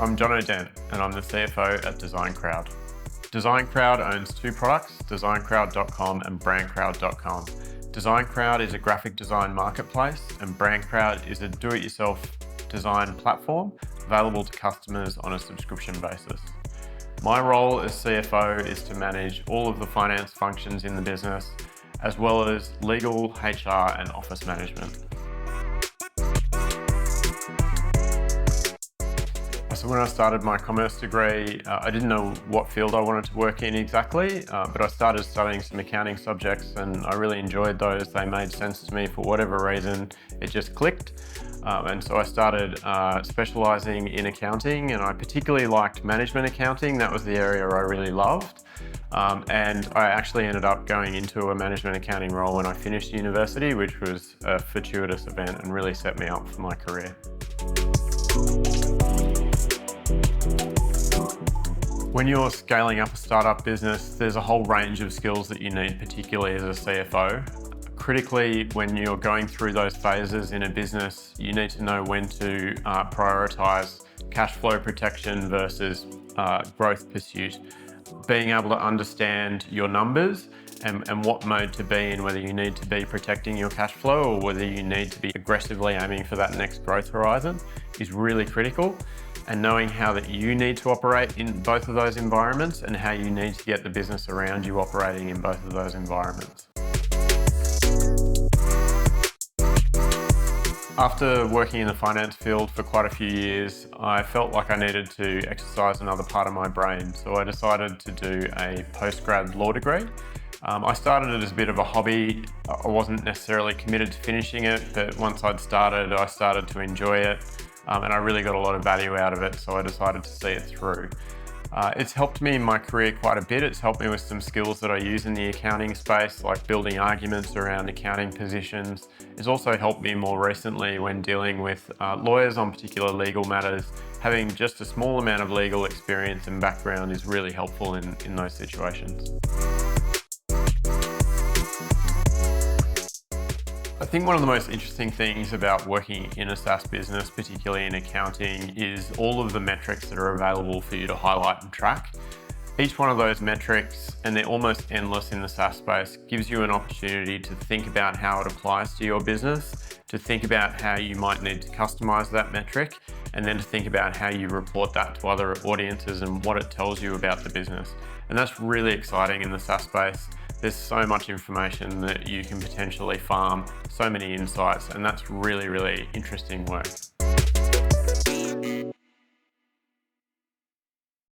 I'm Jono Dent and I'm the CFO at DesignCrowd. DesignCrowd owns two products, DesignCrowd.com and BrandCrowd.com. DesignCrowd is a graphic design marketplace and BrandCrowd is a do-it-yourself design platform available to customers on a subscription basis. My role as CFO is to manage all of the finance functions in the business, as well as legal, HR and office management. So when I started my commerce degree, I didn't know what field I wanted to work in exactly, but I started studying some accounting subjects and I really enjoyed those. They made sense to me for whatever reason, it just clicked. And so I started specialising in accounting, and I particularly liked management accounting. That was the area I really loved. And I actually ended up going into a management accounting role when I finished university, which was a fortuitous event and really set me up for my career. When you're scaling up a startup business, there's a whole range of skills that you need, particularly as a CFO. Critically, when you're going through those phases in a business, you need to know when to prioritise cash flow protection versus growth pursuit. Being able to understand your numbers and what mode to be in, whether you need to be protecting your cash flow or whether you need to be aggressively aiming for that next growth horizon is really critical. And knowing how that you need to operate in both of those environments and how you need to get the business around you operating in both of those environments. After working in the finance field for quite a few years, I felt like I needed to exercise another part of my brain. So I decided to do a postgrad law degree. I started it as a bit of a hobby. I wasn't necessarily committed to finishing it, but once I started to enjoy it. And I really got a lot of value out of it, so I decided to see it through. It's helped me in my career quite a bit. It's helped me with some skills that I use in the accounting space, like building arguments around accounting positions. It's also helped me more recently when dealing with lawyers on particular legal matters. Having just a small amount of legal experience and background is really helpful in those situations. I think one of the most interesting things about working in a SaaS business, particularly in accounting, is all of the metrics that are available for you to highlight and track. Each one of those metrics, and they're almost endless in the SaaS space, gives you an opportunity to think about how it applies to your business, to think about how you might need to customize that metric, and then to think about how you report that to other audiences and what it tells you about the business. And that's really exciting in the SaaS space. There's so much information that you can potentially farm, so many insights, and that's really, really interesting work.